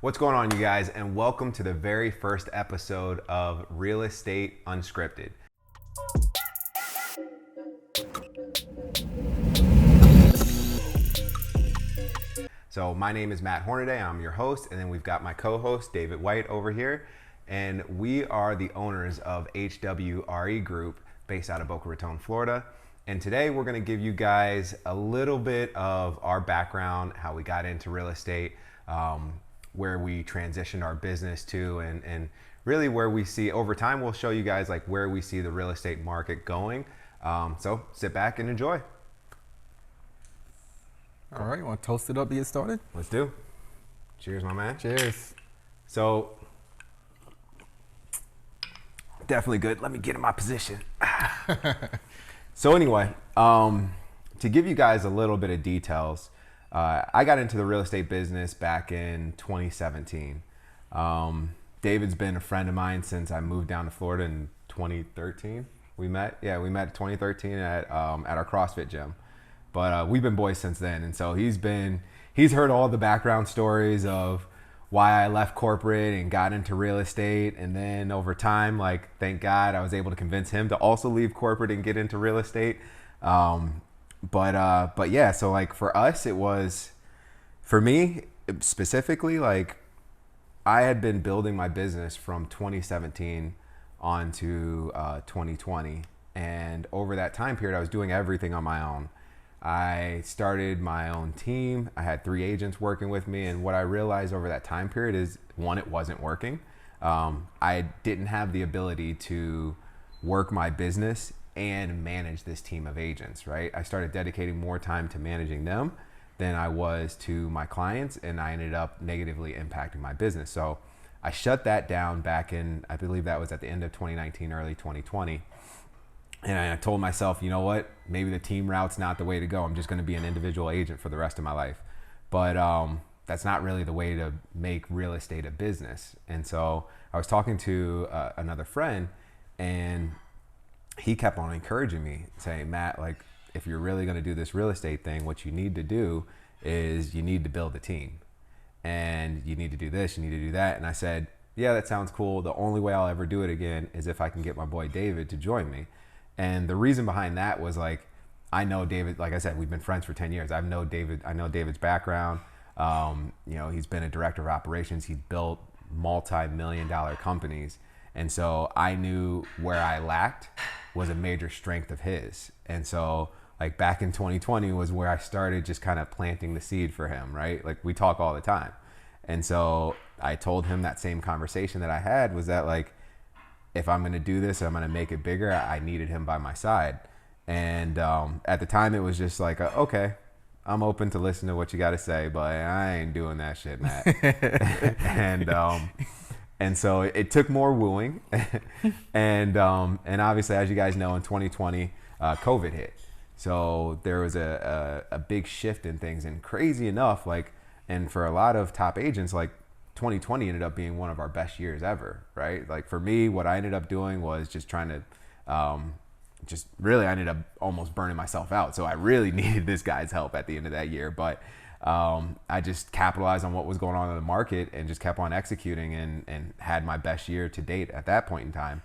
What's going on, you guys, and welcome to the very first episode of Real Estate Unscripted. So my name is Matt Hornaday, I'm your host, and then we've got my co-host David White over here, and we are the owners of RE Group based out of Boca Raton, Florida. And today we're going to give you guys a little bit of our background, how we got into real estate, where we transitioned our business to, and really where we see over time. We'll show you guys like where we see the real estate market going. So sit back and enjoy. All right, you want to toast it up to get started? Let's do. Cheers, my man. Cheers. So definitely good. Let me get in my position. So anyway, to give you guys a little bit of details, I got into the real estate business back in 2017. David's been a friend of mine since I moved down to Florida in 2013. We met in 2013 at our CrossFit gym. But we've been boys since then, and so he's heard all the background stories of why I left corporate and got into real estate, and then over time, like, thank God I was able to convince him to also leave corporate and get into real estate. But yeah, so like for us, it was, for me specifically, like I had been building my business from 2017 on to 2020, and over that time period, I was doing everything on my own. I started my own team. I had 3 agents working with me, and what I realized over that time period is, one, it wasn't working. I didn't have the ability to work my business and manage this team of agents, right? I started dedicating more time to managing them than I was to my clients, and I ended up negatively impacting my business. So I shut that down back in, I believe that was at the end of 2019, early 2020. And I told myself, you know what, maybe the team route's not the way to go. I'm just going to be an individual agent for the rest of my life. But that's not really the way to make real estate a business. And so I was talking to another friend, and he kept on encouraging me, saying, Matt, like, if you're really going to do this real estate thing, what you need to do is you need to build a team. And you need to do this, you need to do that. And I said, yeah, that sounds cool. The only way I'll ever do it again is if I can get my boy David to join me. And the reason behind that was, like, I know David, like I said, we've been friends for 10 years. I know David's background. You know, he's been a director of operations. He's built multi-million-dollar companies. And so I knew where I lacked was a major strength of his. And so, like, back in 2020 was where I started just kind of planting the seed for him, right? Like, we talk all the time. And so I told him that same conversation that I had was that, like, if I'm going to do this, I'm going to make it bigger, I needed him by my side. And at the time, it was just like, okay, I'm open to listen to what you got to say, but I ain't doing that shit, Matt. And so it took more wooing. And obviously, as you guys know, in 2020, COVID hit. So there was a big shift in things. And crazy enough, like, and for a lot of top agents, like, 2020 ended up being one of our best years ever, right? Like, for me, what I ended up doing was just trying to, I ended up almost burning myself out. So I really needed this guy's help at the end of that year. But I just capitalized on what was going on in the market and just kept on executing and had my best year to date at that point in time.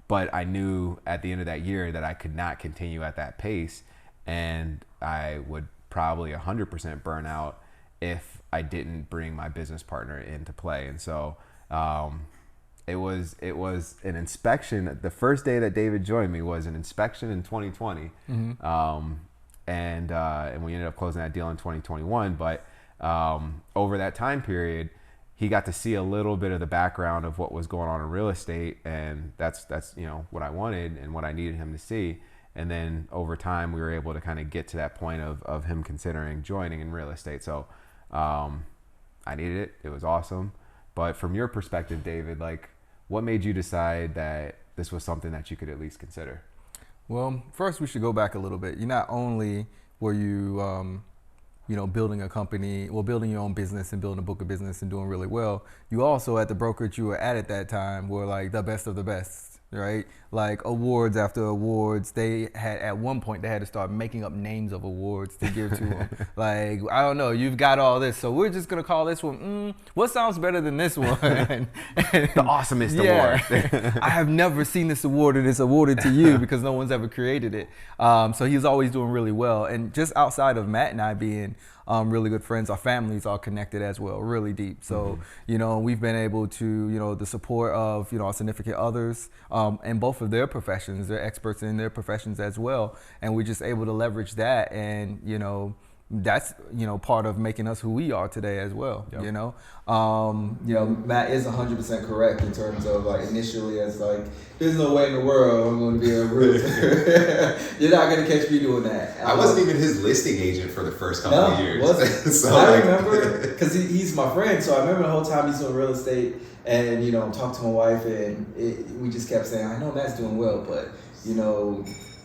But I knew at the end of that year that I could not continue at that pace, and I would probably 100% burn out if I didn't bring my business partner into play. And so it was an inspection. The first day that David joined me was an inspection in 2020. Mm-hmm. And we ended up closing that deal in 2021. But over that time period, he got to see a little bit of the background of what was going on in real estate, and that's you know, what I wanted and what I needed him to see. And then over time, we were able to kind of get to that point of him considering joining in real estate. So I needed it. It was awesome. But from your perspective, David, like, what made you decide that this was something that you could at least consider? Well, first we should go back a little bit. You not only were you, building a company, building your own business and building a book of business and doing really well, you also, at the brokerage you were at that time, were like the best of the best. right? Like awards after awards. They had at one point they had to start making up names of awards to give to them. Like, I don't know, you've got all this, so we're just gonna call this one. What sounds better than this one? And the awesomest award. I have never seen this award, and it's awarded to you because no one's ever created it. So he's always doing really well. And just outside of Matt and I being really good friends, our families are connected as well, really deep. So, we've been able to, the support of, our significant others in both of their professions. They're experts in their professions as well. And we're just able to leverage that. And, that's, part of making us who we are today as well, Yep. Matt is 100% correct in terms of like initially as like, there's no way in the world I'm going to be a realtor. You're not going to catch me doing that. I wasn't even his listing agent for the first couple of years. Wasn't. So I remember, because he's my friend, so I remember the whole time he's doing real estate, and I'm talking to my wife, and we just kept saying, I know Matt's doing well, but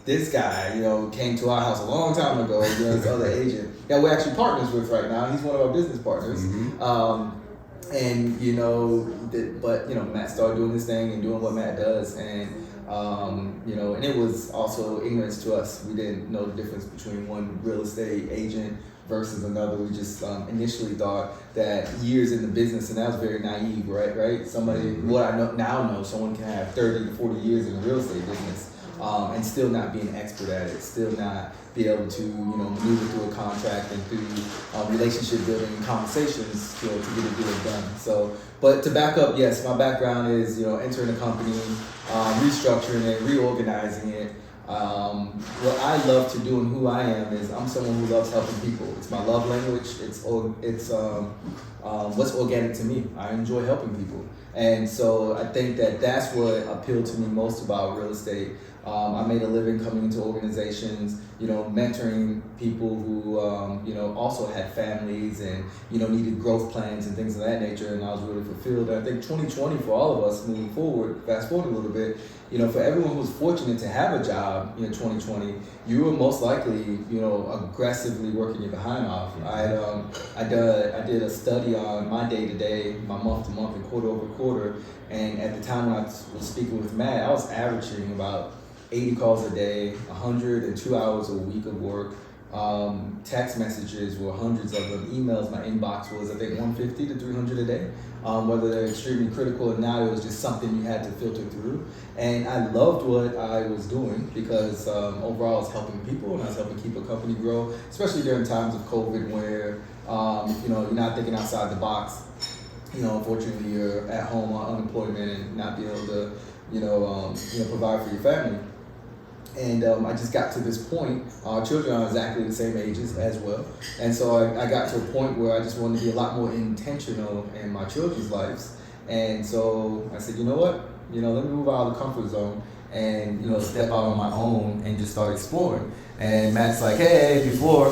this guy, came to our house a long time ago, this other agent that we're actually partners with right now. He's one of our business partners. Mm-hmm. Matt started doing his thing and doing what Matt does, and and it was also ignorance to us. We didn't know the difference between one real estate agent versus another. We just initially thought that years in the business, and that was very naive, right? Somebody, what I know, someone can have 30 to 40 years in the real estate business and still not be an expert at it, still not be able to, maneuver through a contract and through relationship building and conversations to get a deal done. So, but to back up, yes, my background is, entering a company, restructuring it, reorganizing it. What I love to do and who I am is I'm someone who loves helping people. It's my love language. It's what's organic to me. I enjoy helping people. And so I think that that's what appealed to me most about real estate. I made a living coming into organizations, mentoring people who, also had families and, needed growth plans and things of that nature. And I was really fulfilled. And I think 2020 for all of us moving forward, fast forward a little bit, for everyone who's fortunate to have a job in 2020, you were most likely, aggressively working your behind off. I did a study on my day-to-day, my month-to-month and quarter-over-quarter. And at the time when I was speaking with Matt, I was averaging about 80 calls a day, 102 hours a week of work. Text messages were hundreds of them. Emails, my inbox was, I think, 150 to 300 a day. Whether they're extremely critical or not, it was just something you had to filter through. And I loved what I was doing because overall I was helping people and I was helping keep a company grow, especially during times of COVID where, you're not thinking outside the box. Unfortunately, you're at home on unemployment and not being able to, provide for your family. And I just got to this point. Our children are exactly the same ages as well. And so I got to a point where I just wanted to be a lot more intentional in my children's lives. And so I said, you know what? Let me move out of the comfort zone and, step out on my own and just start exploring. And Matt's like, hey, before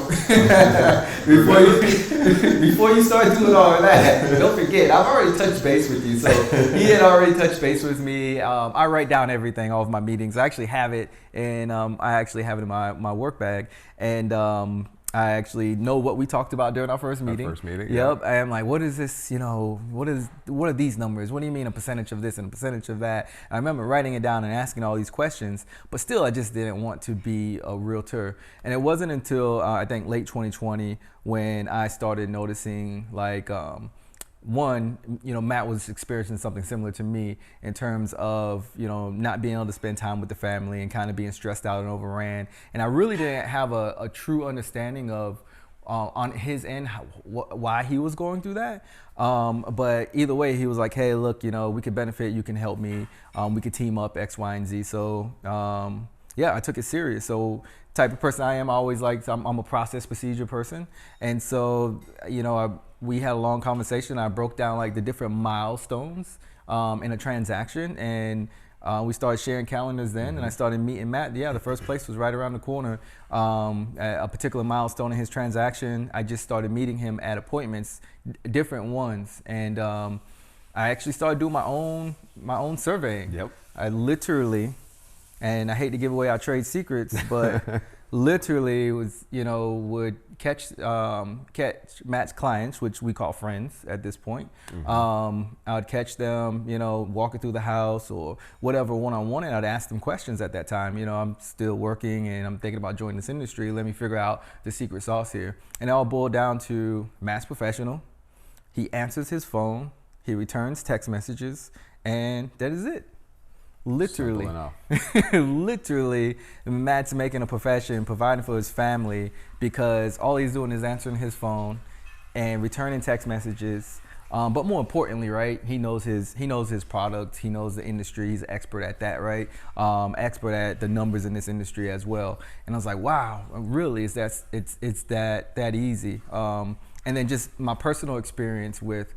you start doing all of that, don't forget, I've already touched base with you. So he had already touched base with me. I write down everything, all of my meetings. I actually have it in my work bag. And I actually know what we talked about during our first meeting. Yep. I'm like, what is this, what are these numbers? What do you mean a percentage of this and a percentage of that? I remember writing it down and asking all these questions, but still I just didn't want to be a realtor. And it wasn't until I think late 2020 when I started noticing Matt was experiencing something similar to me in terms of, not being able to spend time with the family and kind of being stressed out and overran. And I really didn't have a true understanding of, on his end, why he was going through that. But either way, he was like, hey, look, we could benefit. You can help me. We could team up X, Y, and Z. So, I took it serious. So type of person I am, I always I'm a process procedure person. And so, we had a long conversation. I broke down the different milestones in a transaction, and we started sharing calendars then. And I started meeting Matt. Yeah, the first place was right around the corner. At a particular milestone in his transaction, I just started meeting him at appointments, different ones, and I actually started doing my own surveying. Yep. I literally, and I hate to give away our trade secrets, but literally was, would catch Matt's clients, which we call friends at this point. I would catch them, walking through the house or whatever one-on-one, and I'd ask them questions at that time. I'm still working and I'm thinking about joining this industry. Let me figure out the secret sauce here. And it all boiled down to Matt's professional. He answers his phone, he returns text messages, and that is it. Literally, literally, Matt's making a profession, providing for his family, because all he's doing is answering his phone and returning text messages. But more importantly, right, he knows his product, he knows the industry, he's an expert at that, right? Expert at the numbers in this industry as well. And I was like, wow, really, it's that easy. And then just my personal experience with,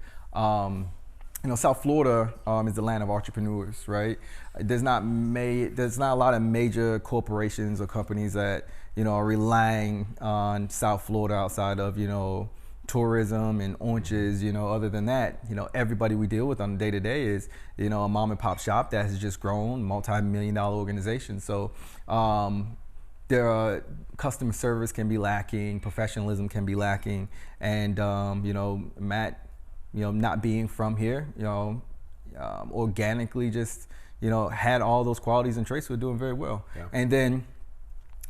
South Florida is the land of entrepreneurs, right? There's not a lot of major corporations or companies that, are relying on South Florida outside of, tourism and oranges. Other than that, everybody we deal with on a day-to-day is, a mom and pop shop that has just grown, multi-million-dollar organization. So there are customer service can be lacking, professionalism can be lacking, and Matt, not being from here, organically just, had all those qualities and traits. We're doing very well. Yeah. And then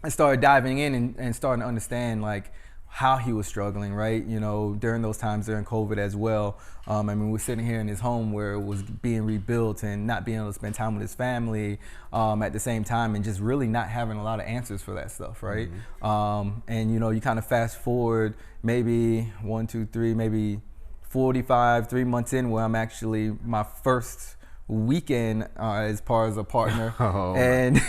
I started diving in and starting to understand like how he was struggling, right? During those times during COVID as well. We're sitting here in his home where it was being rebuilt and not being able to spend time with his family at the same time, and just really not having a lot of answers for that stuff, right? And you kind of fast forward maybe 1, 2, 3, maybe 45, 3 months in, where I'm actually my first weekend as part of a partner. And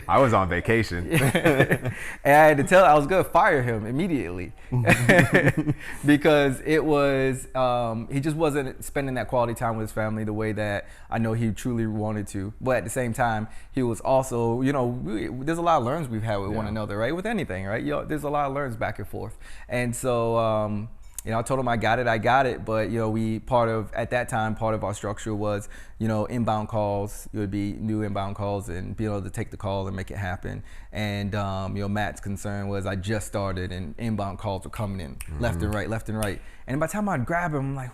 I was on vacation. And I had to I was gonna fire him immediately because it was, he just wasn't spending that quality time with his family the way that I know he truly wanted to. But at the same time, he was also, there's a lot of learns we've had with one another, right? With anything, right? There's a lot of learns back and forth. And so, I told him I got it, but at that time, part of our structure was, inbound calls. It would be new inbound calls and be able to take the call and make it happen. And Matt's concern was I just started and inbound calls were coming in left and right. And by the time I'd grab him, I'm like,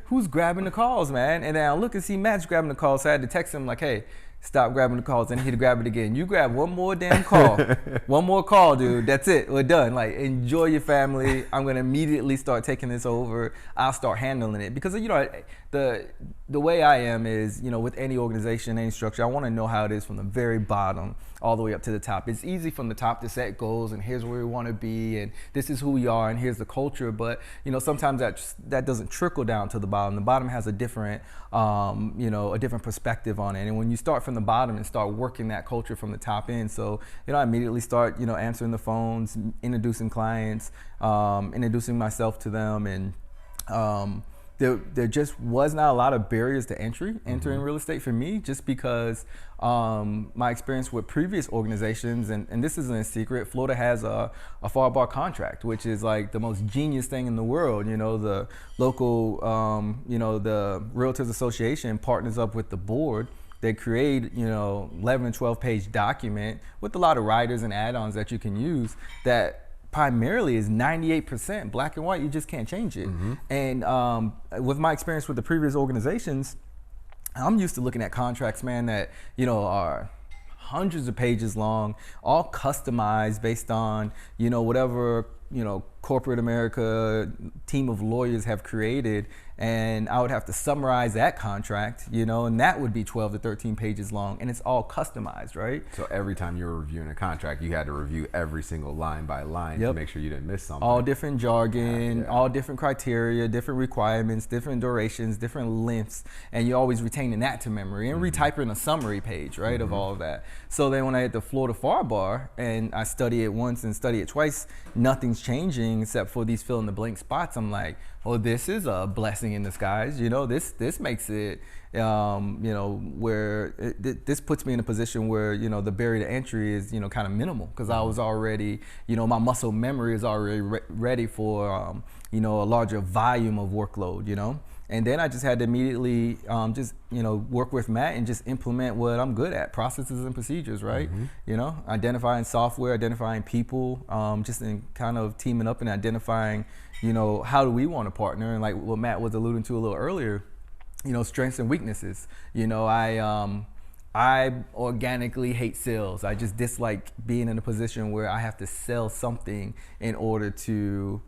who's grabbing the calls, man? And then I look and see Matt's grabbing the calls, so I had to text him like, hey, stop grabbing the calls, and he'd grab it again. You grab one more damn call. One more call, dude. That's it. We're done. Like, enjoy your family. I'm going to immediately start taking this over. I'll start handling it. Because, the way I am is, with any organization, any structure, I want to know how it is from the very bottom all the way up to the top. It's easy from the top to set goals and here's where we want to be and this is who we are and here's the culture. But, sometimes that doesn't trickle down to the bottom. The bottom has a different, a different perspective on it. And when you start from the bottom and start working that culture from the top end, so, I immediately start, answering the phones, introducing clients, introducing myself to them, and there just was not a lot of barriers to entering real estate for me, just because my experience with previous organizations, and this isn't a secret, Florida has a FAR bar contract, which is like the most genius thing in the world. The local, the Realtors Association partners up with the board. They create, 11 and 12 page document with a lot of riders and add-ons that you can use that primarily is 98% black and white. You just can't change it. And with my experience with the previous organizations, I'm used to looking at contracts, man, that, are hundreds of pages long, all customized based on, whatever, corporate America team of lawyers have created. And I would have to summarize that contract, and that would be 12 to 13 pages long, and it's all customized, right? So every time you were reviewing a contract, you had to review every single line by line to make sure you didn't miss something. All different jargon, all different criteria, different requirements, different durations, different lengths, and you're always retaining that to memory and retyping a summary page, right, of all of that. So then when I hit the Florida FAR bar and I study it once and study it twice, nothing's changing except for these fill in the blank spots. I'm like, oh, this is a blessing in disguise. This makes it, where this puts me in a position where, the barrier to entry is, kind of minimal, because I was already, my muscle memory is already ready for, a larger volume of workload, And then I just had to immediately work with Matt and just implement what I'm good at, processes and procedures, right? Identifying software, identifying people, just in kind of teaming up and identifying, how do we want to partner? And like what Matt was alluding to a little earlier, strengths and weaknesses. I organically hate sales. I just dislike being in a position where I have to sell something in order to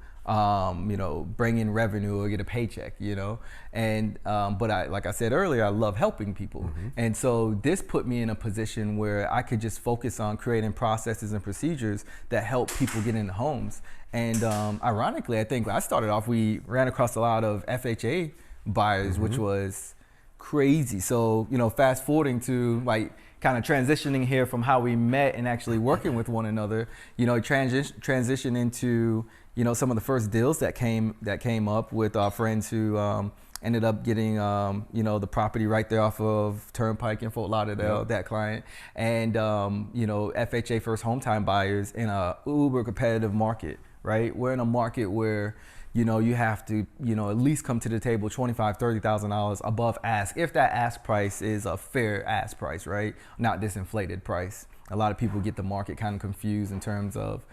bring in revenue or get a paycheck, but like I said earlier, I love helping people. And so this put me in a position where I could just focus on creating processes and procedures that help people get into homes. And ironically, I think I started off, we ran across a lot of FHA buyers, which was crazy. So, fast forwarding to like kind of transitioning here from how we met and actually working with one another, transition into some of the first deals that came up with our friends who ended up getting the property right there off of Turnpike in Fort Lauderdale, that client, and FHA first home time buyers in a uber competitive market, right? We're in a market where you have to at least come to the table $25,000-$30,000 above ask, if that ask price is a fair ask price, right? Not this inflated price. A lot of people get the market kind of confused in terms of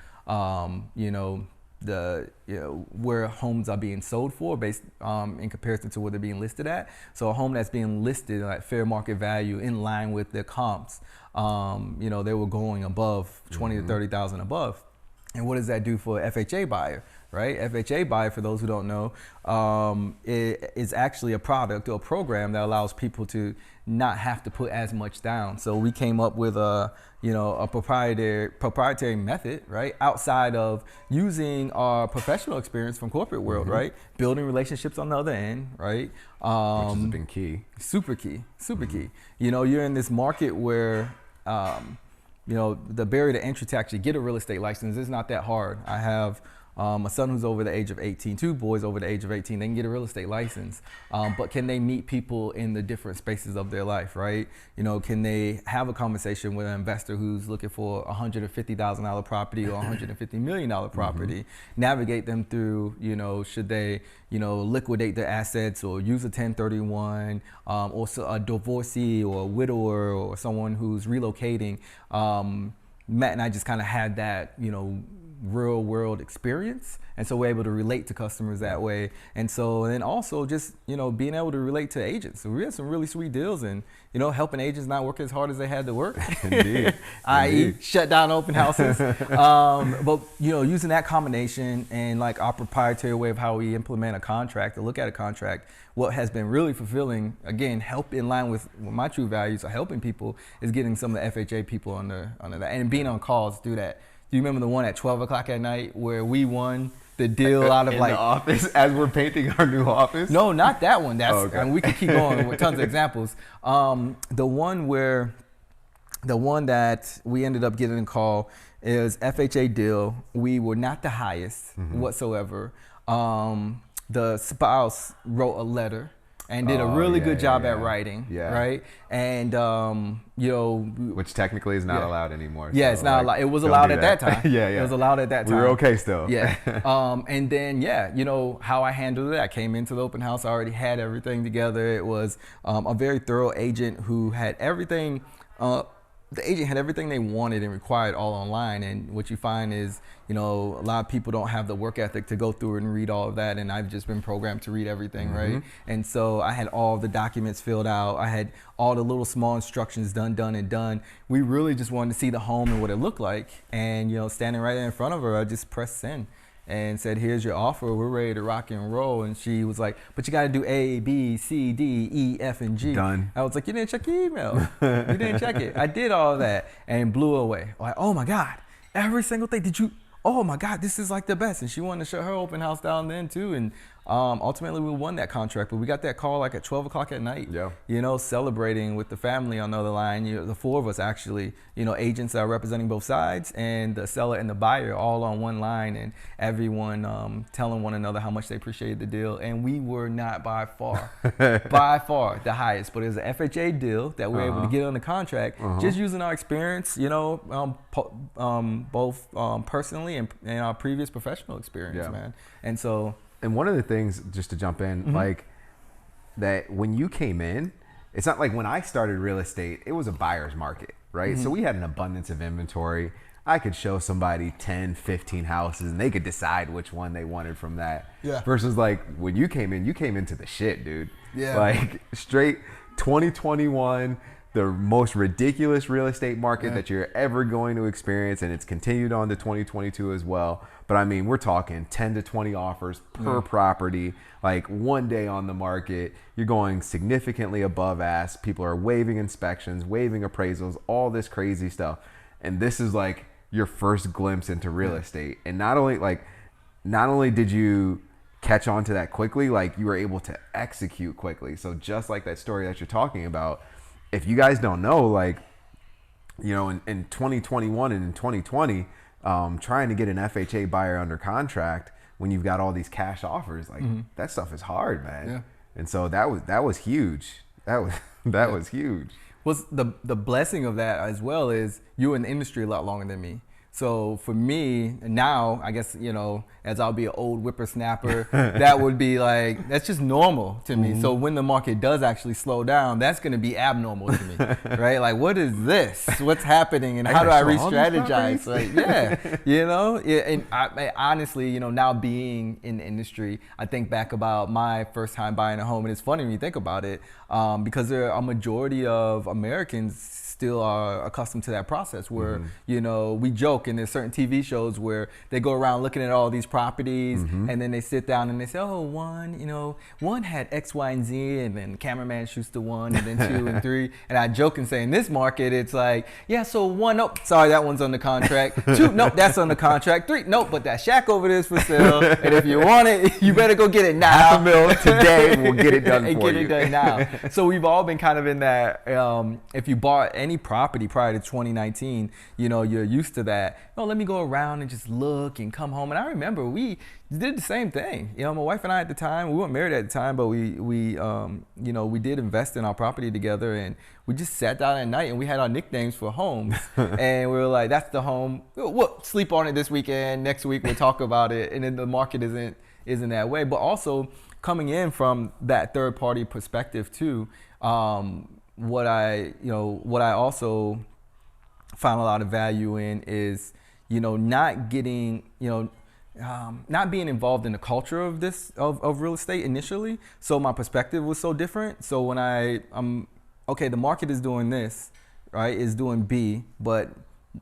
where homes are being sold for based in comparison to where they're being listed at. So a home that's being listed at fair market value in line with their comps, they were going above 20 to 30,000 above. And what does that do for an FHA buyer, right? FHA buyer, for those who don't know, is actually a product or a program that allows people to not have to put as much down. So we came up with a proprietary method, right? Outside of using our professional experience from corporate world, right? Building relationships on the other end, right? Which has been key. Super key. You're in this market where, the barrier to entry to actually get a real estate license is not that hard. I have a son who's over the age of 18, two boys over the age of 18, they can get a real estate license. But can they meet people in the different spaces of their life, right? Can they have a conversation with an investor who's looking for a $150,000 property or $150 million property, navigate them through, should they, liquidate their assets or use a 1031, or a divorcee or a widower or someone who's relocating. Matt and I just kind of had that, real world experience, and so we're able to relate to customers that way. And so then also just being able to relate to agents. So we had some really sweet deals, and helping agents not work as hard as they had to work. Indeed. i.e. shut down open houses. But using that combination and like our proprietary way of how we implement a contract or look at a contract, what has been really fulfilling, again, help in line with my true values of helping people, is getting some of the FHA people under that, and being on calls through that. Do you remember the one at 12 o'clock at night where we won the deal out of in like the office as we're painting our new office? No, not that one. That's okay. And we could keep going with tons of examples. The one that we ended up getting a call is FHA deal. We were not the highest whatsoever. The spouse wrote a letter and did a really good job at writing, right? And which technically is not allowed anymore. Yeah, so, it's not allowed. It was allowed at that time. It was allowed at that time. We were okay still. Yeah. And then how I handled it. I came into the open house. I already had everything together. It was a very thorough agent who had everything. The agent had everything they wanted and required all online. And what you find is, a lot of people don't have the work ethic to go through and read all of that. And I've just been programmed to read everything, right? And so I had all the documents filled out. I had all the little small instructions done. We really just wanted to see the home and what it looked like. And, standing right in front of her, I just pressed send and said, here's your offer. We're ready to rock and roll. And she was like, but you got to do A, B, C, D, E, F, and G. Done. I was like, you didn't check your email. You didn't check it. I did all of that and blew away. Like, oh my God, every single thing. Oh my God, this is like the best. And she wanted to shut her open house down then too. And ultimately we won that contract, but we got that call like at 12 o'clock at night, celebrating with the family on the other line. The four of us actually, agents that are representing both sides, and the seller and the buyer all on one line, and everyone telling one another how much they appreciated the deal. And we were not by far the highest, but it was an FHA deal that we were able to get on the contract, just using our experience, both personally and our previous professional experience, man. And so. And one of the things, just to jump in, like that when you came in, it's not like when I started real estate, it was a buyer's market, right? So we had an abundance of inventory. I could show somebody 10, 15 houses and they could decide which one they wanted from that. Yeah. Versus like when you came into the shit, dude. Yeah. Like straight 2021, the most ridiculous real estate market that you're ever going to experience, and it's continued on to 2022 as well. But I mean, we're talking 10 to 20 offers per property, like one day on the market. You're going significantly above ask. People are waiving inspections, waiving appraisals, all this crazy stuff. And this is like your first glimpse into real estate. And not only did you catch on to that quickly, like you were able to execute quickly. So just like that story that you're talking about, if you guys don't know, like, you know, in 2021 and in 2020, trying to get an FHA buyer under contract when you've got all these cash offers, like that stuff is hard, man. Yeah. And so that was huge. That was huge. Well, the blessing of that as well is you were in the industry a lot longer than me. So for me now, I guess, you know, as I'll be an old whippersnapper, that would be like, that's just normal to me. So when the market does actually slow down, that's going to be abnormal to me, right? Like, what is this? What's happening? And how do I re-strategize? Like, yeah, you know, and I honestly, you know, now being in the industry, I think back about my first time buying a home, and it's funny when you think about it, because there are a majority of Americans still are accustomed to that process where, you know, we joke, and there's certain TV shows where they go around looking at all these properties and then they sit down and they say, oh, one had X, Y, and Z, and then the cameraman shoots the 1 and then 2 and 3. And I joke and say, in this market, it's like, yeah, so 1, nope, sorry, that one's under contract. 2, nope, that's under contract. 3, nope, but that shack over there is for sale. And if you want it, you better go get it now. $500,000 today, we'll get it done and for get you. it done now. So we've all been kind of in that, if you bought any property prior to 2019, you know, you're used to that. Oh, let me go around and just look and come home. And I remember we did the same thing. You know, my wife and I at the time, we weren't married at the time, but we you know, we did invest in our property together, and we just sat down at night and we had our nicknames for homes. And we were like, that's the home. We'll sleep on it this weekend. Next week we'll talk about it. And then the market isn't that way. But also coming in from that third party perspective too, what I also found a lot of value in is, you know, not getting, you know, not being involved in the culture of of real estate initially. So my perspective was so different. So when okay, the market is doing this, right, is doing B, but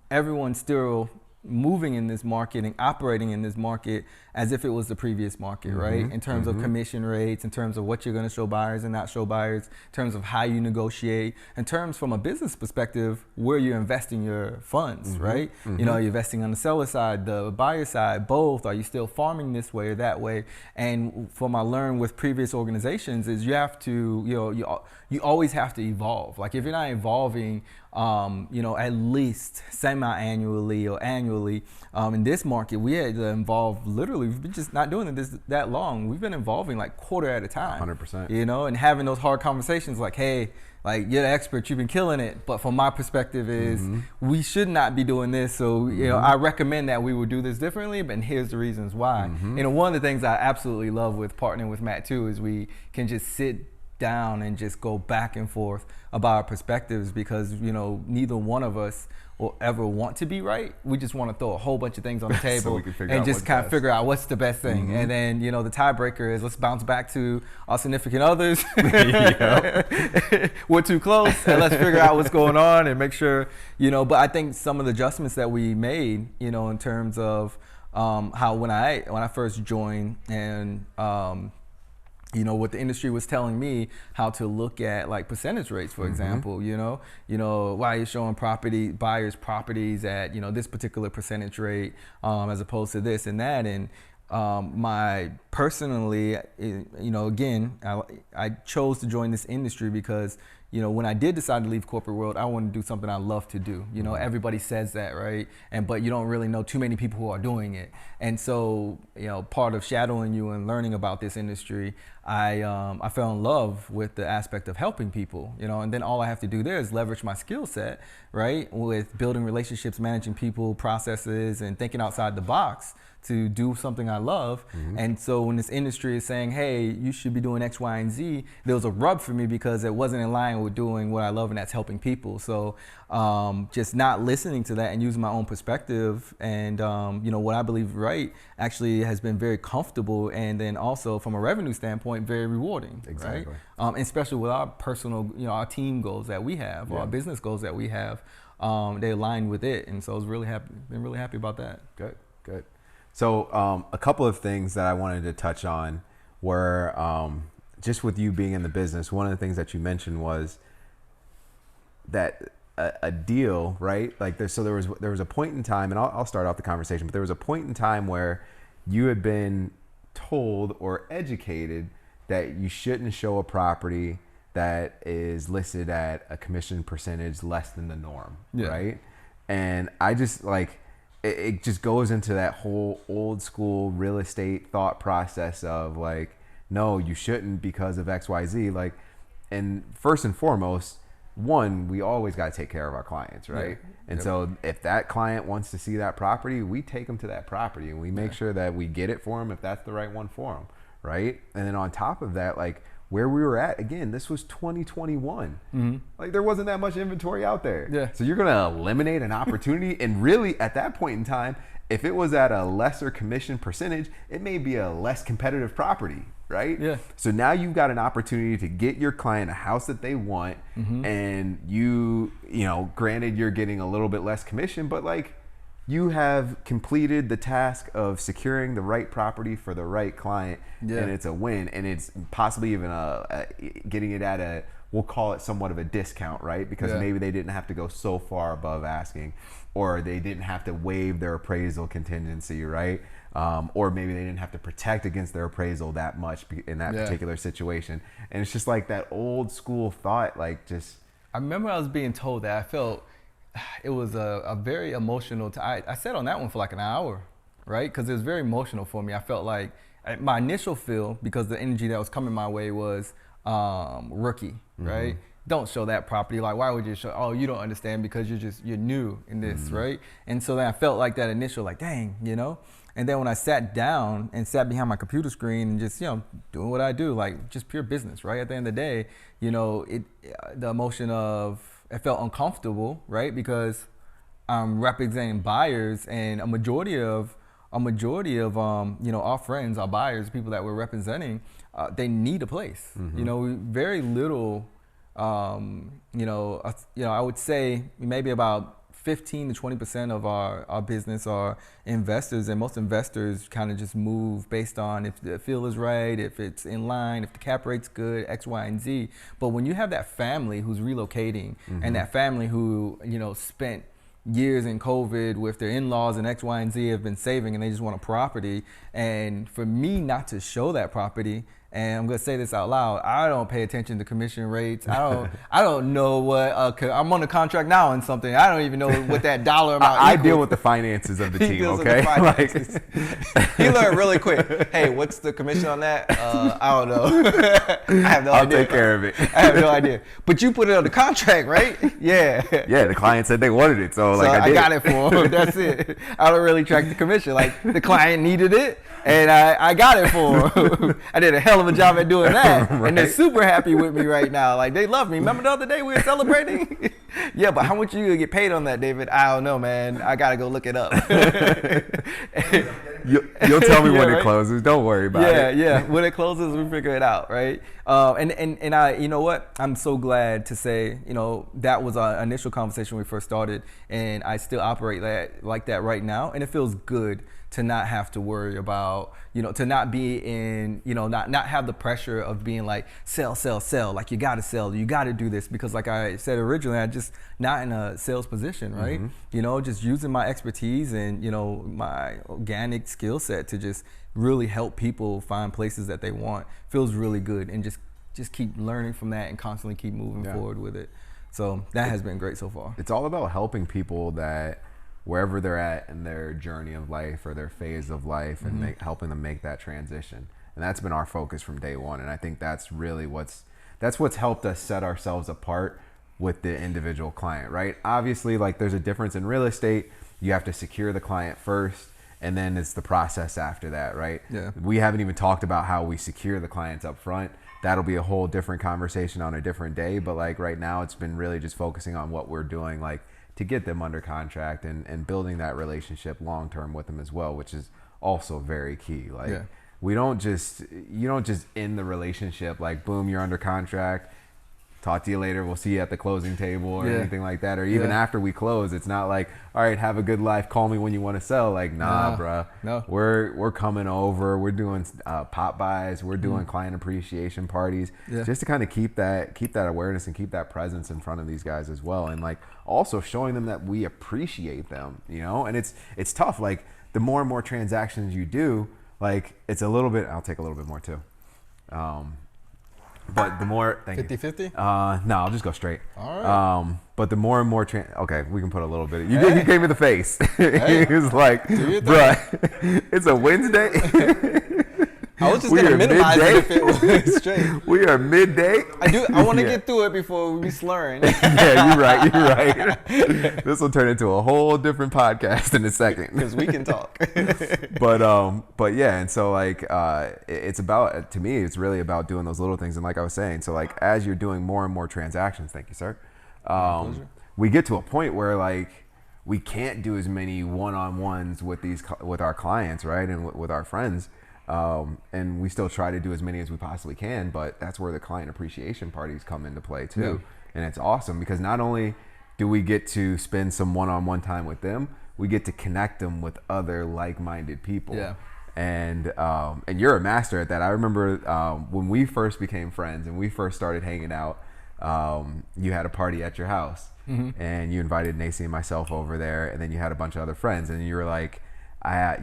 everyone's still moving in this market and operating in this market as if it was the previous market, right? In terms of commission rates, in terms of what you're going to show buyers and not show buyers, in terms of how you negotiate, in terms from a business perspective, where you're investing your funds, right? You know, you're investing on the seller side, the buyer side, both. Are you still farming this way or that way? And from I learned with previous organizations is you have to, you know, you always have to evolve. Like if you're not evolving, you know, at least semi-annually or annually, in this market, we had to involve literally, we've been just not doing this that long. We've been involving like quarter at a time. 100%. You know, and having those hard conversations like, hey, like you're the expert, you've been killing it. But from my perspective is we should not be doing this. So, you know, I recommend that we would do this differently, but here's the reasons why. And one of the things I absolutely love with partnering with Matt too is we can just sit down and just go back and forth about our perspectives, because, you know, neither one of us will ever want to be right. We just want to throw a whole bunch of things on the table and just kind of figure out what's the best thing. And then, you know, the tiebreaker is let's bounce back to our significant others. We're too close, and let's figure out what's going on and make sure, you know. But I think some of the adjustments that we made, you know, in terms of how when I first joined, and you know, what the industry was telling me how to look at like percentage rates, for example, you know, why are you showing buyers properties at, you know, this particular percentage rate, as opposed to this and that. And personally, you know, again, I chose to join this industry because, when I did decide to leave corporate world, I wanted to do something I love to do. Everybody says that, right? But you don't really know too many people who are doing it. And so, part of shadowing you and learning about this industry, I fell in love with the aspect of helping people, and then all I have to do there is leverage my skill set, right? With building relationships, managing people, processes, and thinking outside the box to do something I love. And so when this industry is saying, hey, you should be doing X, Y, and Z, there was a rub for me because it wasn't in line with doing what I love, and that's helping people. So just not listening to that and using my own perspective and what I believe right actually has been very comfortable, and then also from a revenue standpoint, very rewarding. Exactly. Right? And especially with our personal, our team goals that we have, or our business goals that we have, they align with it. And so I was been really happy about that. Good. So a couple of things that I wanted to touch on were just with you being in the business. One of the things that you mentioned was that a deal, right? Like there was a point in time, and I'll start off the conversation, but there was a point in time where you had been told or educated that you shouldn't show a property that is listed at a commission percentage less than the norm, right? And I just it just goes into that whole old school real estate thought process of like, no, you shouldn't because of XYZ. And first and foremost, one, we always got to take care of our clients, right? And so if that client wants to see that property, we take them to that property and we make sure that we get it for them if that's the right one for them, right? And then on top of that, where we were at, again, this was 2021. There wasn't that much inventory out there. So you're gonna eliminate an opportunity, and really at that point in time, if it was at a lesser commission percentage, it may be a less competitive property, right? So now you've got an opportunity to get your client a house that they want, and granted you're getting a little bit less commission, but you have completed the task of securing the right property for the right client, and it's a win, and it's possibly even getting it at we'll call it somewhat of a discount, right? Because maybe they didn't have to go so far above asking, or they didn't have to waive their appraisal contingency, right? Or maybe they didn't have to protect against their appraisal that much in that particular situation. And it's just that old school thought, I remember I was being told that. I felt it was a very emotional I sat on that one for an hour, right? Because it was very emotional for me. I felt like my initial feel, because the energy that was coming my way was rookie, right? Don't show that property. Why would you show? Oh, you don't understand because you're new in this, right? And so then I felt like that initial, dang, And then when I sat down and sat behind my computer screen and just, doing what I do, just pure business, right? At the end of the day, the emotion of, it felt uncomfortable, right? Because I'm representing buyers, and a majority of our friends, our buyers, people that we're representing, they need a place. Very little. I would say maybe about 15 to 20% of our business are investors, and most investors kind of just move based on if the feel is right, if it's in line, if the cap rate's good, X, Y, and Z. But when you have that family who's relocating, and that family who spent years in COVID with their in-laws and X, Y, and Z have been saving, and they just want a property, and for me not to show that property, and I'm gonna say this out loud, I don't pay attention to commission rates. I don't know what I'm on a contract now on something. I don't even know what that dollar amount. I deal with the finances of the team. Okay, he learned really quick. Hey, what's the commission on that? I don't know. I have no idea. I'll take care of it. I have no idea. But you put it on the contract, right? Yeah. Yeah, the client said they wanted it, so I got it for him. That's it. I don't really track the commission. The client needed it, and I got it for him. I did a hell of a job at doing that, right. And they're super happy with me right now. They love me. Remember the other day we were celebrating? Yeah, but how much are you gonna get paid on that, David? I don't know, man. I gotta go look it up. You'll tell me when it closes. Don't worry about it. Yeah. When it closes, we figure it out, right? And I, you know what? I'm so glad to say, that was our initial conversation when we first started, and I still operate like that right now, and it feels good to not have to worry about, to not be in, not have the pressure of being sell, you gotta sell, you gotta do this, because like I said originally, I just not in a sales position, right? Just using my expertise and, my organic skill set to just really help people find places that they want feels really good, and just just keep learning from that and constantly keep moving forward with it. So that has been great so far. It's all about helping people that wherever they're at in their journey of life or their phase of life, and helping them make that transition. And that's been our focus from day one. And I think that's really what's helped us set ourselves apart with the individual client, right? Obviously, like there's a difference in real estate. You have to secure the client first, and then it's the process after that, right? Yeah. We haven't even talked about how we secure the clients up front. That'll be a whole different conversation on a different day. But like right now, it's been really just focusing on what we're doing, like to get them under contract and building that relationship long-term with them as well, which is also very key. Like you don't just end the relationship like, boom, you're under contract. Talk to you later. We'll see you at the closing table or anything like that. Or even after we close, it's not like, all right, have a good life. Call me when you want to sell. Like, nah, bruh. No. We're coming over. We're doing pop buys. We're doing client appreciation parties, just to kind of keep that awareness and keep that presence in front of these guys as well. And like also showing them that we appreciate them, you know. And it's tough. Like the more and more transactions you do, like it's a little bit. I'll take a little bit more too. But the more 50-50? No, I'll just go straight. All right. But the more and more okay, we can put a little bit. You gave me the face. He was like, bruh, it's a Wednesday. I was just gonna minimize it if it was straight. We are midday. I want to get through it before we be slurring. Yeah, you're right. This will turn into a whole different podcast in a second. Because we can talk. But yeah, and so like it's about, to me, it's really about doing those little things. And like I was saying, so like as you're doing more and more transactions, thank you, sir. We get to a point where like we can't do as many one-on-ones with our clients, right, and with our friends. And we still try to do as many as we possibly can, but that's where the client appreciation parties come into play too. Yeah. And it's awesome because not only do we get to spend some one-on-one time with them, we get to connect them with other like-minded people. Yeah. And you're a master at that. I remember when we first became friends and we first started hanging out, you had a party at your house, and you invited Nacy and myself over there, and then you had a bunch of other friends, and you were like,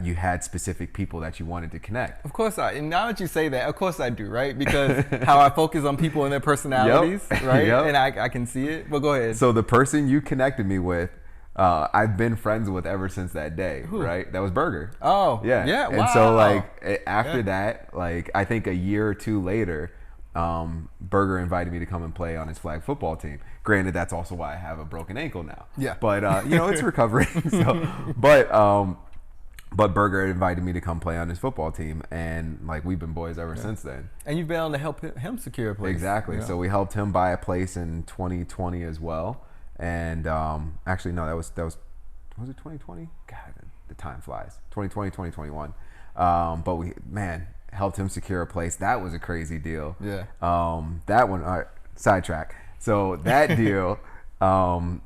you had specific people that you wanted to connect. Of course, and now that you say that, of course I do, right? Because how I focus on people and their personalities, right? And I can see it. But go ahead. So the person you connected me with, I've been friends with ever since that day, right? That was Burger. Oh, yeah. Wow. And so like after that, like I think a year or two later, Burger invited me to come and play on his flag football team. Granted, that's also why I have a broken ankle now. Yeah. But it's recovering. But Burger invited me to come play on his football team, and like we've been boys ever since then. And you've been able to help him secure a place. Exactly. Yeah. So we helped him buy a place in 2020 as well. And actually, no, that was it 2020? God, the time flies. 2020, 2021. But we helped him secure a place. That was a crazy deal. Yeah. That one. All right, sidetrack. So that deal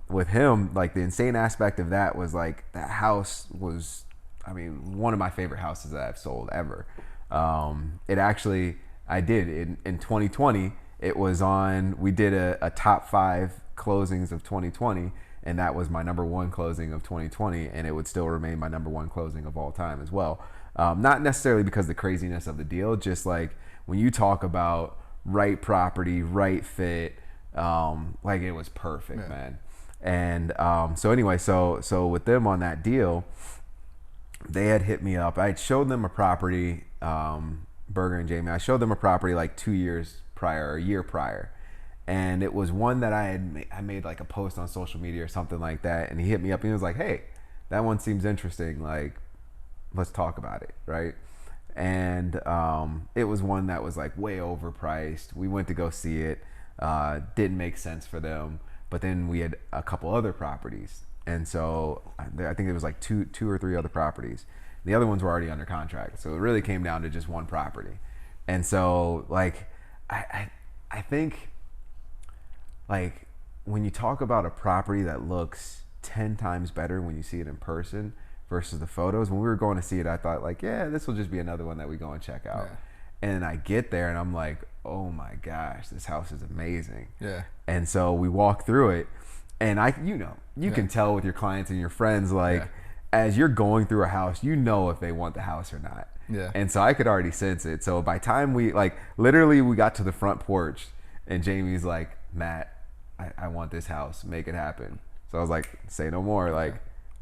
with him, like the insane aspect of that was like that house was, one of my favorite houses that I've sold ever. It actually, I did in 2020. It was we did a top 5 closings of 2020, and that was my number 1 closing of 2020, and it would still remain my number 1 closing of all time as well. Not necessarily because of the craziness of the deal, just like when you talk about right property, right fit, like it was perfect, man. And so anyway, so with them on that deal, they had hit me up. I had showed them a property, Burger and Jamie. I showed them a property like 2 years prior, or a year prior, and it was one that I made like a post on social media or something like that. And he hit me up and he was like, "Hey, that one seems interesting. Like, let's talk about it, right?" And it was one that was like way overpriced. We went to go see it. Didn't make sense for them. But then we had a couple other properties. And so I think it was like two or three other properties. The other ones were already under contract. So it really came down to just one property. And so like, I think like when you talk about a property that looks 10 times better when you see it in person versus the photos, when we were going to see it, I thought like, yeah, this will just be another one that we go and check out. Yeah. And I get there and I'm like, oh my gosh, this house is amazing. Yeah. And so we walk through it, and you can tell with your clients and your friends, like as you're going through a house, you know if they want the house or not. Yeah. And so I could already sense it. So by time we literally we got to the front porch and Jamie's like, Matt, I want this house, make it happen. So I was like, say no more. Like,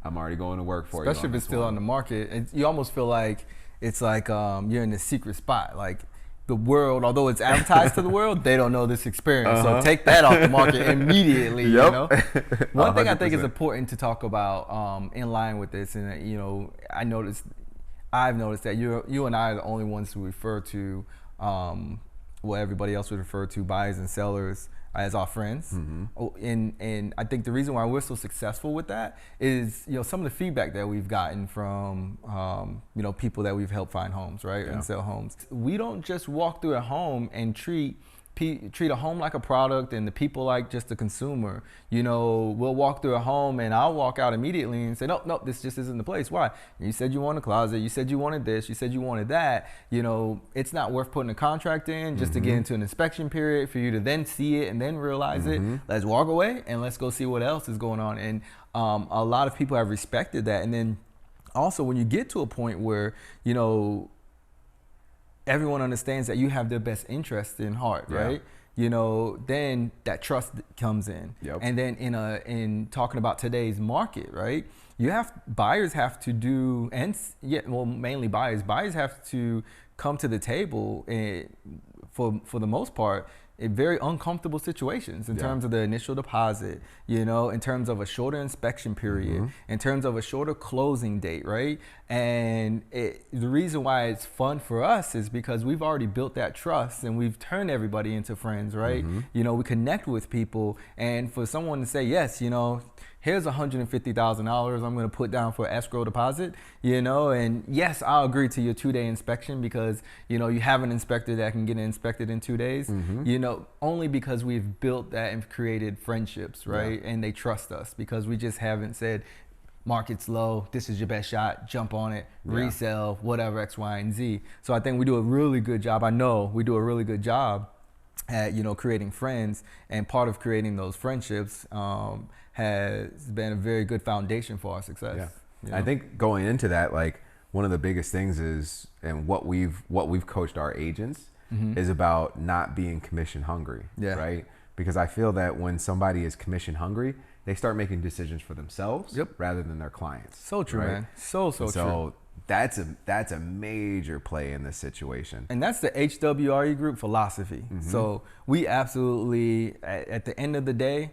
I'm already going to work for you. Especially if it's still on the market. You almost feel like it's like you're in this secret spot. Like the world, although it's advertised to the world, they don't know this experience. So take that off the market immediately. You know. One thing I think is important to talk about in line with this, and you know, I've noticed that you and I are the only ones who refer to what everybody else would refer to buyers and sellers as our friends. And I think the reason why we're so successful with that is, you know, some of the feedback that we've gotten from, you know, people that we've helped find homes, right, and sell homes. We don't just walk through a home and treat a home like a product and the people like just a consumer. You know, we'll walk through a home and I'll walk out immediately and say, nope, this just isn't the place. Why? You said you wanted a closet. You said you wanted this. You said you wanted that. You know, it's not worth putting a contract in just to get into an inspection period for you to then see it and then realize it. Let's walk away and let's go see what else is going on. And a lot of people have respected that. And then also when you get to a point where, you know, everyone understands that you have their best interest in heart, right? You know, then that trust comes in. And then in talking about today's market, right? Buyers have to do, and mainly buyers have to come to the table for the most part in very uncomfortable situations in terms of the initial deposit, you know, in terms of a shorter inspection period, in terms of a shorter closing date, right? And the reason why it's fun for us is because we've already built that trust and we've turned everybody into friends, right? You know, we connect with people, and for someone to say, yes, you know, here's $150,000 I'm going to put down for escrow deposit, you know, and yes, I'll agree to your 2-day inspection because, you know, you have an inspector that can get it inspected in 2 days, you know, only because we've built that and created friendships, right? And they trust us because we just haven't said, market's low, this is your best shot, jump on it, resell, whatever, X, Y, and Z. So I think we do a really good job. I know we do a really good job at, you know, creating friends, and part of creating those friendships has been a very good foundation for our success. You know? I think going into that, like one of the biggest things is, and what we've coached our agents is about not being commission hungry, right? Because I feel that when somebody is commission hungry, they start making decisions for themselves rather than their clients. So true, man. So true. That's a major play in this situation. And that's the HWRE Group philosophy. So we absolutely, at the end of the day,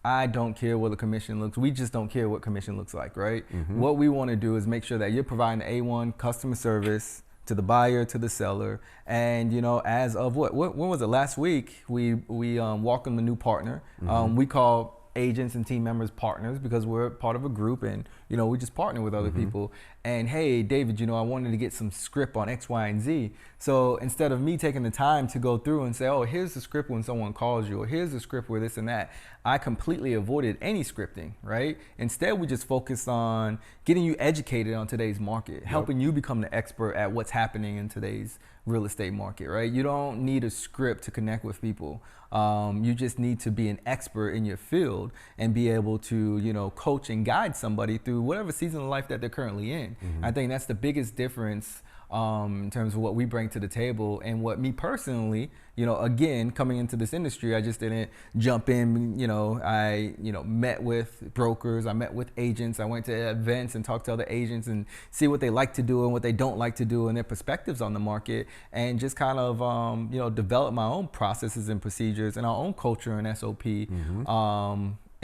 I don't care what the commission looks. We just don't care what commission looks like, right? What we want to do is make sure that you're providing A1 customer service to the buyer, to the seller. And, you know, as of when was it? Last week, we welcomed a new partner. We call agents and team members partners because we're part of a group, and you know, we just partner with other people. And hey, David, you know, I wanted to get some script on X, Y, and Z. So instead of me taking the time to go through and say, oh, here's the script when someone calls you, or here's the script where this and that, I completely avoided any scripting, right? Instead, we just focused on getting you educated on today's market, helping you become the expert at what's happening in today's real estate market, right? You don't need a script to connect with people. You just need to be an expert in your field and be able to, you know, coach and guide somebody through whatever season of life that they're currently in. I think that's the biggest difference in terms of what we bring to the table, and what me personally, you know, again, coming into this industry, I just didn't jump in, you know, I, you know, met with brokers, I met with agents, I went to events and talked to other agents and see what they like to do and what they don't like to do and their perspectives on the market, and just kind of, you know, develop my own processes and procedures and our own culture and SOP.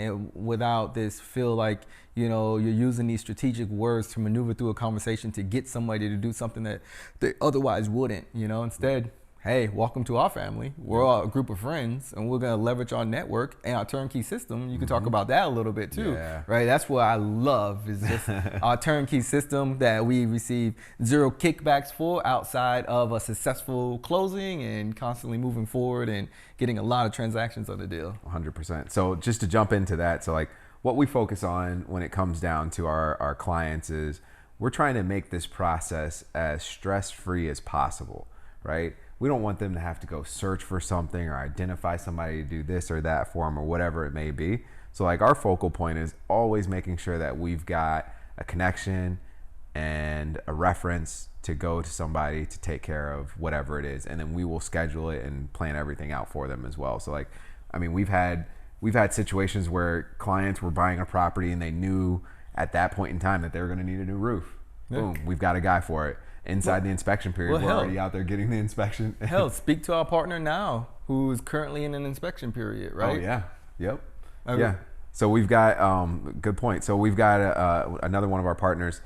And without this feel like, you know, you're using these strategic words to maneuver through a conversation to get somebody to do something that they otherwise wouldn't, you know. Instead, hey, welcome to our family. We're all a group of friends, and we're going to leverage our network and our turnkey system. You can talk about that a little bit too, right? That's what I love, is just our turnkey system that we receive zero kickbacks for outside of a successful closing and constantly moving forward and getting a lot of transactions on the deal. 100%. So just to jump into that, so like what we focus on when it comes down to our clients is we're trying to make this process as stress-free as possible, right? We don't want them to have to go search for something or identify somebody to do this or that for them or whatever it may be. So like our focal point is always making sure that we've got a connection and a reference to go to somebody to take care of whatever it is, and then we will schedule it and plan everything out for them as well. So like, I mean, we've had situations where clients were buying a property and they knew at that point in time that they were going to need a new roof. Yeah. Boom, we've got a guy for it. Inside the inspection period, we're already out there getting the inspection. Hell, speak to our partner now who is currently in an inspection period, right? Oh yeah, yep, okay. Yeah. So we've got, good point. So we've got another one of our partners.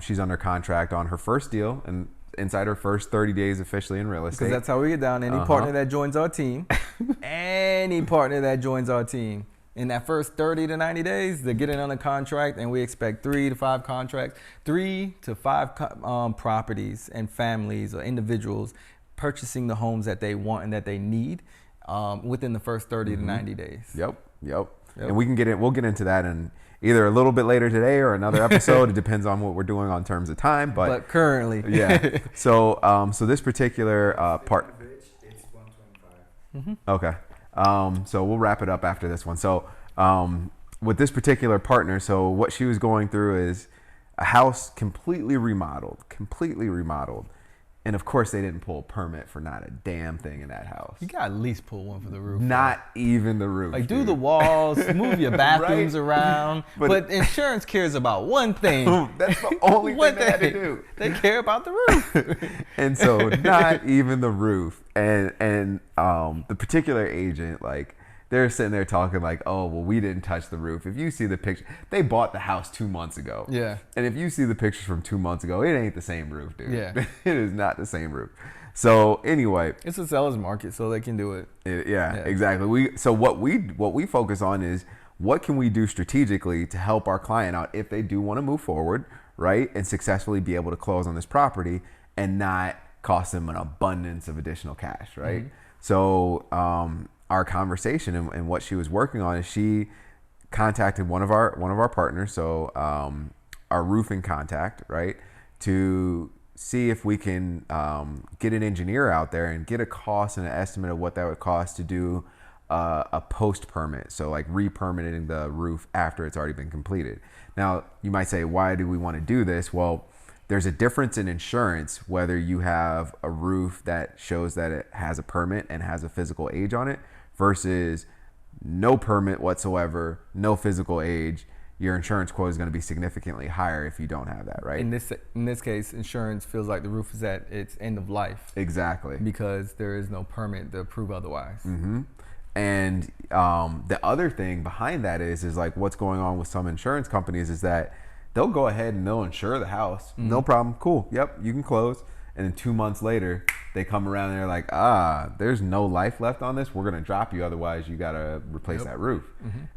She's under contract on her first deal and inside her first 30 days officially in real estate. Because that's how we get down. Any partner that joins our team, in that first 30 to 90 days, they're getting under contract, and we expect 3 to 5 contracts, 3 to 5 properties and families or individuals purchasing the homes that they want and that they need within the first 30 to 90 days. Yep. And we'll get into that in either a little bit later today or another episode. It depends on what we're doing on terms of time. But currently. Yeah. So this particular part. It's 125. Okay. So we'll wrap it up after this one. So with this particular partner, so what she was going through is a house completely remodeled. And of course they didn't pull a permit for not a damn thing in that house. You gotta at least pull one for the roof. Not even the roof. Like, do the walls, move your bathrooms around. But insurance cares about one thing. That's the only thing they had to do. They care about the roof. And so not even the roof. And the particular agent, like, they're sitting there talking like, oh, well, we didn't touch the roof. If you see the picture, they bought the house 2 months ago. Yeah. And if you see the pictures from 2 months ago, it ain't the same roof, dude. Yeah. It is not the same roof. So anyway, it's a seller's market, so they can do it. Yeah, exactly. So what we focus on is what can we do strategically to help our client out if they do want to move forward, right, and successfully be able to close on this property and not cost them an abundance of additional cash, right? So our conversation and what she was working on is she contacted one of our partners, so our roofing contact, right, to see if we can get an engineer out there and get a cost and an estimate of what that would cost to do a post permit, so like re-permitting the roof after it's already been completed. Now you might say, why do we want to do this? Well, there's a difference in insurance whether you have a roof that shows that it has a permit and has a physical age on it versus no permit whatsoever, no physical age. Your insurance quote is going to be significantly higher if you don't have that, right? In this case, insurance feels like the roof is at its end of life. Exactly. Because there is no permit to prove otherwise. And the other thing behind that is like what's going on with some insurance companies is that they'll go ahead and they'll insure the house. No problem. Cool. Yep. You can close. And then 2 months later, they come around and they're like, there's no life left on this. We're going to drop you. Otherwise, you got to replace that roof.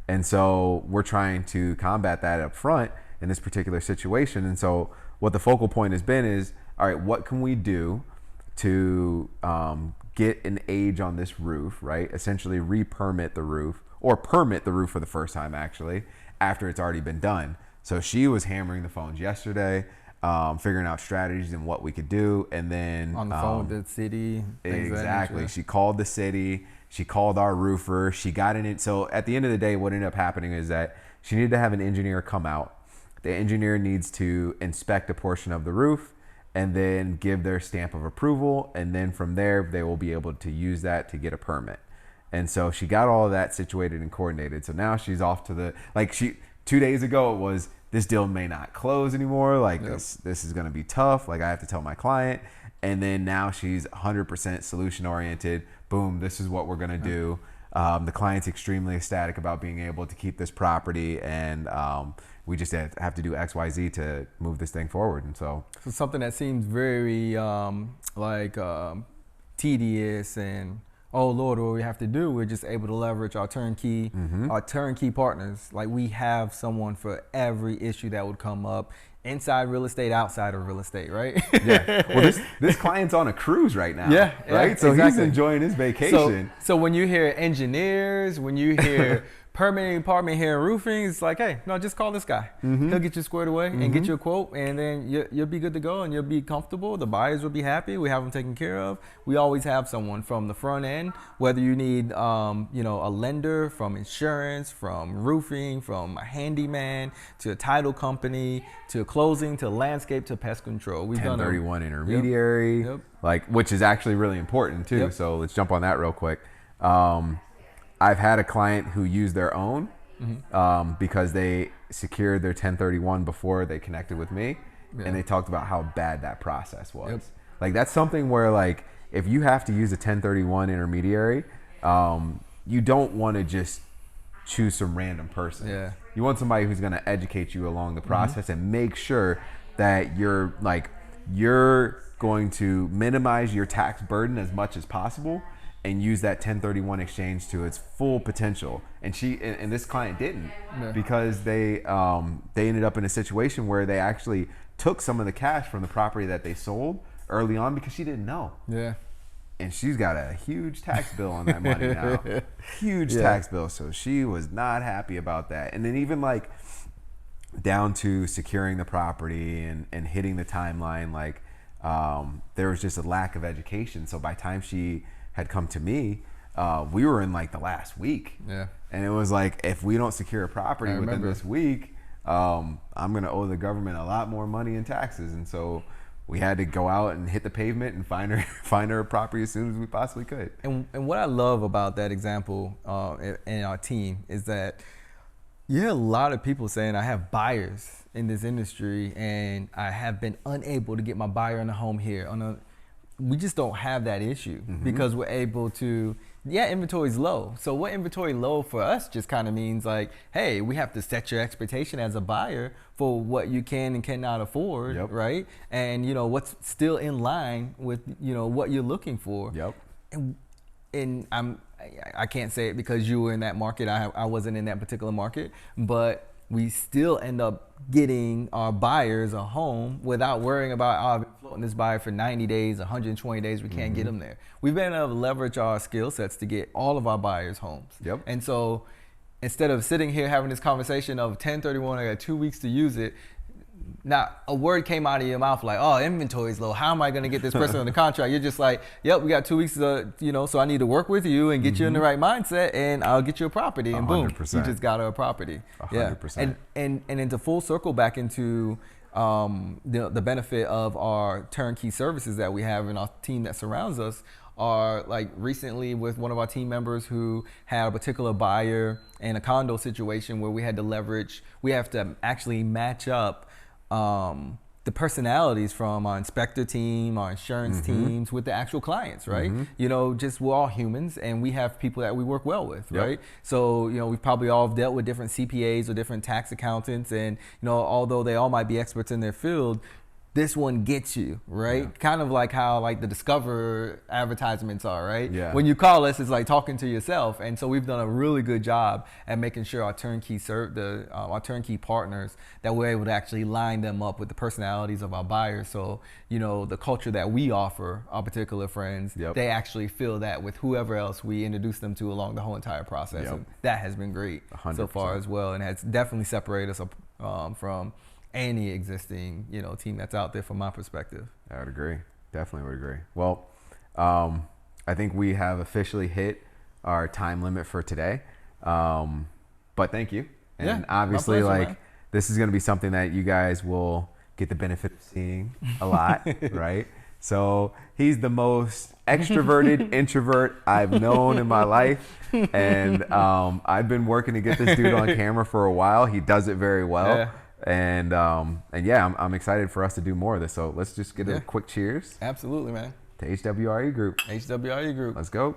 And so we're trying to combat that up front in this particular situation. And so what the focal point has been is, all right, what can we do to get an age on this roof, right? Essentially re-permit the roof or permit the roof for the first time, actually, after it's already been done. So she was hammering the phones yesterday, figuring out strategies and what we could do. And then on the phone with the city. Exactly. She called the city. She called our roofer. She got in it. So at the end of the day, what ended up happening is that she needed to have an engineer come out. The engineer needs to inspect a portion of the roof and then give their stamp of approval. And then from there, they will be able to use that to get a permit. And so she got all of that situated and coordinated. So now she's off to 2 days ago, it was, this deal may not close anymore. Like this is going to be tough. Like I have to tell my client. And then now she's 100% solution oriented. Boom, this is what we're going to do. The client's extremely ecstatic about being able to keep this property. And we just have to do X, Y, Z to move this thing forward. And so something that seems very tedious and, oh Lord, what we have to do, we're just able to leverage our turnkey partners. Like we have someone for every issue that would come up inside real estate, outside of real estate, right? Yeah. Well, this client's on a cruise right now. Right. So exactly. He's enjoying his vacation. So when you hear engineers, when you hear permitting department here in roofing, it's like, hey, no, just call this guy. He'll get you squared away and get you a quote, and then you'll be good to go and you'll be comfortable. The buyers will be happy. We have them taken care of. We always have someone from the front end, whether you need, a lender, from insurance, from roofing, from a handyman, to a title company, to closing, to landscape, to pest control. We've 1031 intermediary, which is actually really important too. So let's jump on that real quick. I've had a client who used their own because they secured their 1031 before they connected with me, and they talked about how bad that process was. Like, that's something where, like, if you have to use a 1031 intermediary, you don't want to just choose some random person. You want somebody who's going to educate you along the process and make sure that you're going to minimize your tax burden as much as possible and use that 1031 exchange to its full potential. And this client didn't, because they ended up in a situation where they actually took some of the cash from the property that they sold early on because she didn't know. And she's got a huge tax bill on that money now. Huge tax bill. So she was not happy about that. And then even like down to securing the property and hitting the timeline, like there was just a lack of education. So by the time she had come to me, we were in like the last week. And it was like, if we don't secure a property within this week, I'm gonna owe the government a lot more money in taxes. And so we had to go out and hit the pavement and find her a property as soon as we possibly could. And what I love about that example in our team is that you hear a lot of people saying, I have buyers in this industry and I have been unable to get my buyer in a home here. We just don't have that issue because we're able to, inventory is low. So what inventory low for us just kind of means like, hey, we have to set your expectation as a buyer for what you can and cannot afford, right? And what's still in line with what you're looking for. And I can't say it because you were in that market. I wasn't in that particular market, but we still end up getting our buyers a home without worrying about floating this buyer for 90 days, 120 days. We can't get them there. We've been able to leverage our skill sets to get all of our buyers homes. And so instead of sitting here having this conversation of 1031, I got 2 weeks to use it, not a word came out of your mouth like, oh, inventory is low. How am I going to get this person on the contract? You're just like, yep, we got 2 weeks, so I need to work with you and get you in the right mindset, and I'll get you a property, and 100%. Boom, you just got her a property. 100%. And then to full circle back into the benefit of our turnkey services that we have in our team that surrounds us are like recently with one of our team members who had a particular buyer in a condo situation where we had to actually match up the personalities from our inspector team, our insurance teams with the actual clients, right? Just we're all humans and we have people that we work well with, right? So, we've probably all dealt with different CPAs or different tax accountants, and, although they all might be experts in their field, this one gets you, right? Kind of like how like the Discover advertisements are, right? When you call us, it's like talking to yourself. And so we've done a really good job at making sure our turnkey our turnkey partners, that we're able to actually line them up with the personalities of our buyers. So, the culture that we offer our particular friends, they actually feel that with whoever else we introduce them to along the whole entire process. And that has been great 100%. So far as well, and has definitely separated us from any existing team that's out there from my perspective. I would agree. Definitely would agree. Well, I think we have officially hit our time limit for today. But thank you. And obviously, pleasure, man. This is going to be something that you guys will get the benefit of seeing a lot, right? So he's the most extroverted introvert I've known in my life. And I've been working to get this dude on camera for a while. He does it very well. And I'm excited for us to do more of this. So let's just get a quick cheers. Absolutely, man. To HWRE Group. HWRE Group. Let's go.